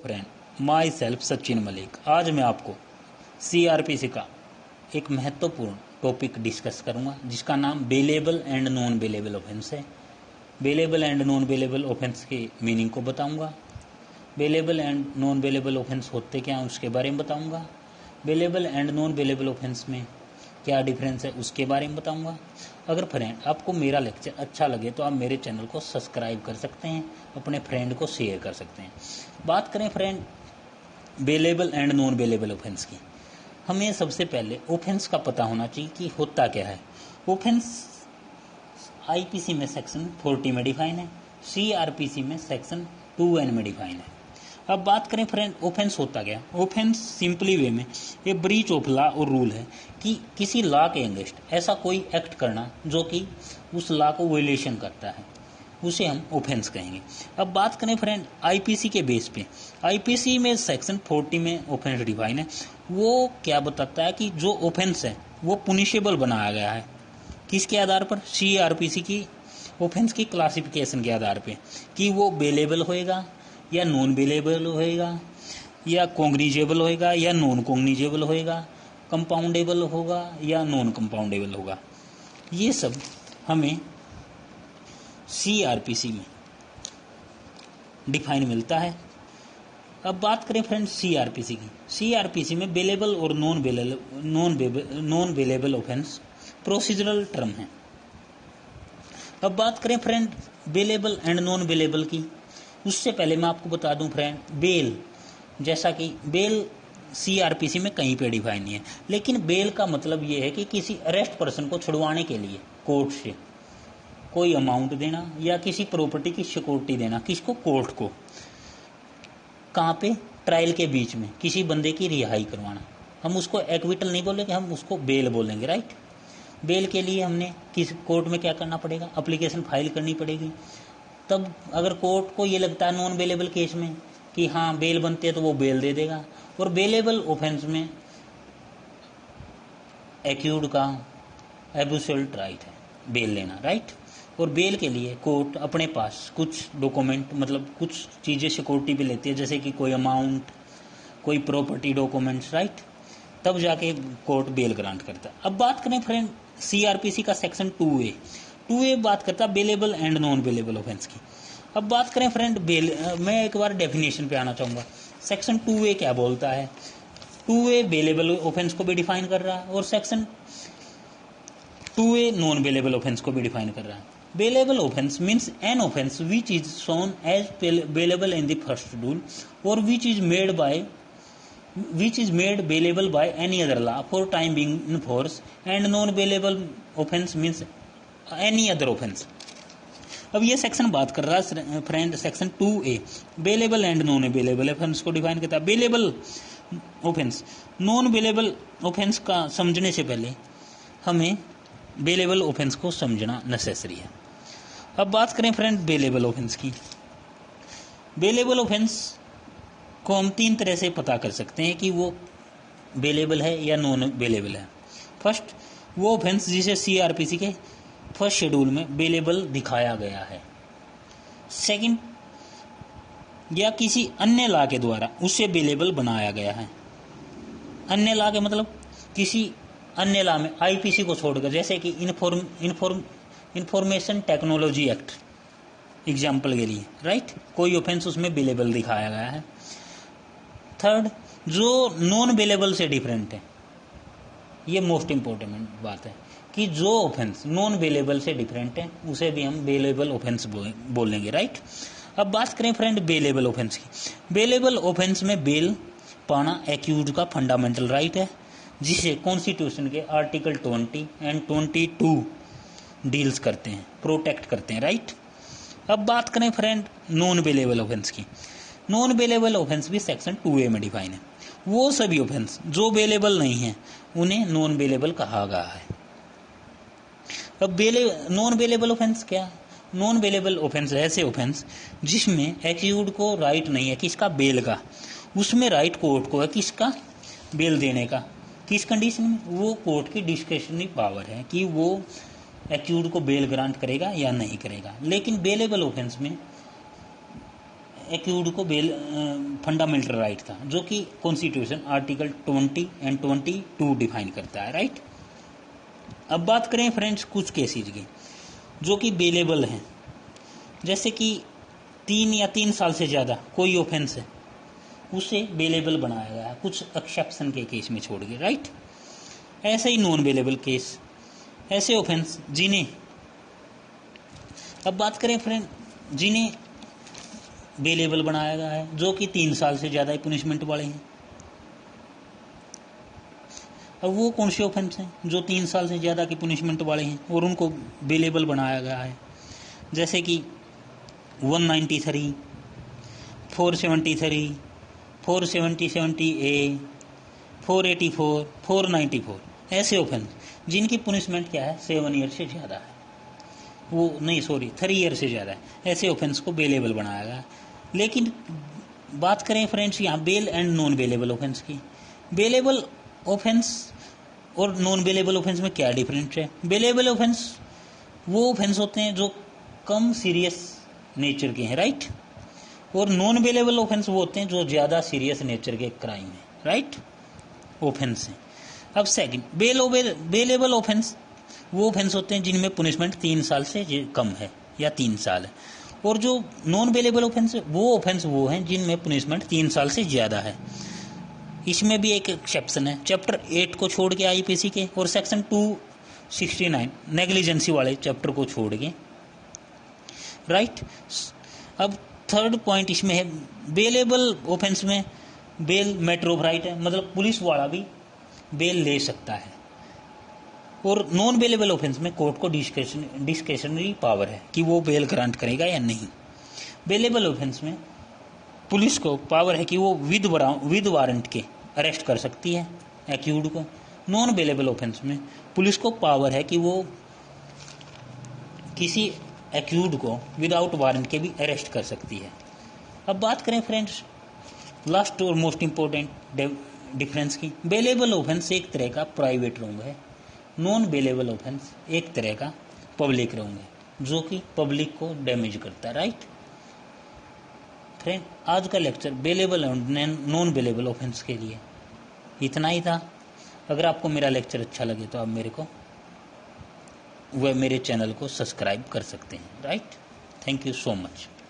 Friend, my self Sachin Malik. आज मैं आपको सीआरपीसी का एक महत्वपूर्ण टॉपिक डिस्कस करूंगा जिसका नाम bailable and non bailable offence है। Bailable and non bailable offence की मीनिंग को बताऊंगा। Bailable and non bailable offence होते क्या हैं उसके बारे में बताऊंगा। Bailable and non bailable offence में क्या डिफरेंस है उसके बारे में बताऊंगा। अगर फ्रेंड आपको मेरा लेक्चर अच्छा लगे तो आप मेरे चैनल को सब्सक्राइब कर सकते हैं, अपने फ्रेंड को शेयर कर सकते हैं। बात करें friend bailable and non bailable offence की, हमें सबसे पहले ऑफेंस का पता होना चाहिए कि होता क्या है। ऑफेंस आईपीसी में सेक्शन 40 में डिफाइन है, सीआरपीसी में सेक्शन 2N में डिफाइन है। अब बात करें फ्रेंड ऑफेंस होता क्या। ऑफेंस सिंपली वे में ये ब्रीच ऑफ लॉ और रूल है कि किसी लॉ के अगेंस्ट ऐसा कोई एक्ट करना जो कि उस लॉ को वायलेशन करता है, उसे हम ऑफेंस कहेंगे। अब बात करें फ्रेंड आईपीसी के बेस पे, आईपीसी में सेक्शन 40 में ऑफेंस डिफाइन है। वो क्या बताता है कि जो ऑफेंस है वो पुनिशेबल बनाया गया है किसके आधार पर, सीआरपीसी की ऑफेंस की क्लासिफिकेशन के आधार पे, कि वो बेलेबल होएगा या नॉन बेलेबल होएगा, या कॉग्निजेबल होएगा या नॉन कॉग्निजेबल होएगा, कंपाउंडेबल होगा या नॉन कंपाउंडेबल होगा। ये सब हमें सीआरपीसी में डिफाइन मिलता है। अब बात करें फ्रेंड सीआरपीसी की, सीआरपीसी में बेलेबल और non bailable offence procedural term है। अब बात करें friend bailable and non bailable की, उससे पहले मैं आपको बता दूं फ्रेंड बेल, जैसा कि बेल सीआरपीसी में कहीं पे डिफाइन नहीं है, लेकिन बेल का मतलब ये है कि किसी अरेस्ट पर्सन को छुड़वाने के लिए कोर्ट से कोई अमाउंट देना या किसी प्रॉपर्टी की सिक्योरिटी देना, किसको, कोर्ट को। कहाँ पे, ट्रायल के बीच में किसी बंदे की रिहाई करवाना। हम उसको एक्विटल नहीं बोलेंगे, हम उसको बेल बोलेंगे, राइट। बेल के लिए हमने किस कोर्ट में क्या करना पड़ेगा, एप्लीकेशन फाइल करनी पड़ेगी। तब अगर कोर्ट को ये लगता है नॉन बेलेबल केस में कि हाँ बेल बनती है तो वो बेल दे देगा। और बेलेबल ऑफेंस में एक्यूड का एब्सोल्यूट राइट है बेल लेना, राइट। और बेल के लिए कोर्ट अपने पास कुछ डॉक्यूमेंट, मतलब कुछ चीज़ें सिक्योरिटी पे लेती है, जैसे कि कोई अमाउंट, कोई प्रॉपर्टी डॉक्यूमेंट्स, राइट। तब जाके कोर्ट बेल ग्रांट करता है। अब बात करें फ्रेंड सीआरपीसी का सेक्शन 2A बात करता है bailable and non bailable offence की। अब बात करें फ्रेंड मैं एक बार डेफिनेशन पे आना चाहूँगा। सेक्शन 2A क्या बोलता है। 2A बेलेबल ऑफेंस को भी डिफाइन कर रहा है और section 2A non bailable offence को भी डिफाइन कर रहा है। Bailable offence means an offence which is shown as bailable in the first rule और which is made bailable by any other law for time being in force, and non-bailable offense means any other offense। अब ये section बात कर रहा है friend section 2A bailable and non bailable offence को define करता है। Bailable offence, non bailable offence का समझने से पहले हमें बेलेबल ऑफेंस को समझना नेसेसरी है। अब बात करें फ्रेंड बेलेबल ऑफेंस की। बेलेबल ऑफेंस को हम 3 तरह से पता कर सकते हैं कि वो बेलेबल है या नॉन बेलेबल है। फर्स्ट, वो ऑफेंस जिसे सीआरपीसी के फर्स्ट शेड्यूल में बेलेबल दिखाया गया है। सेकंड, या किसी अन्य लॉ के द्वारा उसे बेलेबल बनाया गया है। अन्य लॉ के मतलब किसी अन्य लॉ में आईपीसी को छोड़कर, जैसे कि इंफॉर्मेशन टेक्नोलॉजी एक्ट एग्जाम्पल के लिए, राइट, कोई ऑफेंस उसमें बेलेबल दिखाया गया है। थर्ड, जो नॉन बेलेबल से डिफरेंट है, ये मोस्ट इंपॉर्टेंट बात है कि जो ऑफेंस नॉन बेलेबल से डिफरेंट है उसे भी हम बेलेबल ऑफेंस बोलेंगे, राइट। अब बात करें फ्रेंड बेलेबल ऑफेंस की। बेलेबल ऑफेंस में बेल पाना एक्यूज का फंडामेंटल राइट है, जिसे कॉन्स्टिट्यूशन के आर्टिकल 20 एंड 22 डील्स करते हैं, प्रोटेक्ट करते हैं, राइट। अब बात करें फ्रेंड नॉन बेलेबल ऑफेंस की। नॉन बेलेबल ऑफेंस भी सेक्शन 2A में डिफाइन है। वो सभी ऑफेंस जो बेलेबल नहीं है उन्हें नॉन बेलेबल कहा गया है। अब नॉन बेलेबल ऑफेंस क्या। नॉन बेलेबल ऑफेंस ऐसे ऑफेंस जिसमें एक्यूज को राइट नहीं है किसका, बेल का। उसमें राइट कोर्ट को है किसका, बेल देने का। किस कंडीशन में, वो कोर्ट की डिस्क्रिशनरी पावर है कि वो एक्यूज को बेल ग्रांट करेगा या नहीं करेगा। लेकिन बेलेबल ऑफेंस में एक्यूड को बेल फंडामेंटल राइट था, जो कि कॉन्स्टिट्यूशन आर्टिकल 20 एंड 22 डिफाइन करता है, राइट। अब बात करें फ्रेंड्स कुछ केसेज की जो कि बेलेबल हैं, जैसे कि 3 या 3 साल से ज़्यादा कोई ऑफेंस है उसे बेलेबल बनाया गया है, कुछ एक्सेप्शन के केस में छोड़ के, राइट। ऐसे ही नॉन बेलेबल केस, ऐसे ऑफेंस जिन्हें, अब बात करें फ्रेंड जिन्हें बेलेबल बनाया गया है जो कि 3 साल से ज़्यादा पुनिशमेंट वाले हैं। अब वो कौन से ऑफेंस हैं जो 3 साल से ज़्यादा की पुनिशमेंट वाले हैं और उनको बेलेबल बनाया गया है, जैसे कि 193, 473, 470A, 484, 494, ऐसे ऑफेंस जिनकी पुनिशमेंट क्या है 7 ईयर से ज़्यादा है, वो नहीं 3 ईयर से ज़्यादा है, ऐसे ऑफेंस को बेलेबल बनाया गया। लेकिन बात करें फ्रेंड्स यहाँ bail and non bailable offence की, बेलेबल ऑफेंस और नॉन बेलेबल ऑफेंस में क्या डिफरेंस है। बेलेबल ऑफेंस वो ऑफेंस होते हैं जो कम सीरियस नेचर के हैं, राइट, और नॉन बेलेबल ऑफेंस वो होते हैं जो ज़्यादा सीरियस नेचर के क्राइम है, राइट, ऑफेंस हैं। अब सेकंड बेलेबल ऑफेंस वो ऑफेंस होते हैं जिनमें पुनिशमेंट 3 साल से कम है या 3 साल है, और जो नॉन बेलेबल ऑफेंस वो ऑफेंस वो हैं जिनमें पुनिशमेंट 3 साल से ज़्यादा है। इसमें भी एक एक्सेप्शन है, चैप्टर 8 को छोड़ के आईपीसी के, और सेक्शन 269 नेग्लिजेंसी वाले चैप्टर को छोड़ के, राइट। अब थर्ड पॉइंट इसमें है बेलेबल ऑफेंस में बेल मैटर ऑफ राइट है, मतलब पुलिस वाला भी बेल ले सकता है, और नॉन बेलेबल ऑफेंस में कोर्ट को डिस्क्रेशनरी पावर है कि वो बेल ग्रांट करेगा या नहीं। बेलेबल ऑफेंस में पुलिस को पावर है कि वो विद वारंट के अरेस्ट कर सकती है एक्यूड को। नॉन बेलेबल ऑफेंस में पुलिस को पावर है कि वो किसी एक्यूड को विदाउट वारंट के भी अरेस्ट कर सकती है। अब बात करें फ्रेंड्स लास्ट और मोस्ट इम्पोर्टेंट डिफरेंस की, बेलेबल ऑफेंस एक तरह का प्राइवेट रॉन्ग है, नॉन बेलेबल ऑफेंस एक तरह का पब्लिक रॉन्ग है जो कि पब्लिक को डैमेज करता है, राइट। फ्रेंड आज का लेक्चर बेलेबल और नॉन बेलेबल ऑफेंस के लिए इतना ही था। अगर आपको मेरा लेक्चर अच्छा लगे तो आप मेरे चैनल को सब्सक्राइब कर सकते हैं, right. Thank you so much.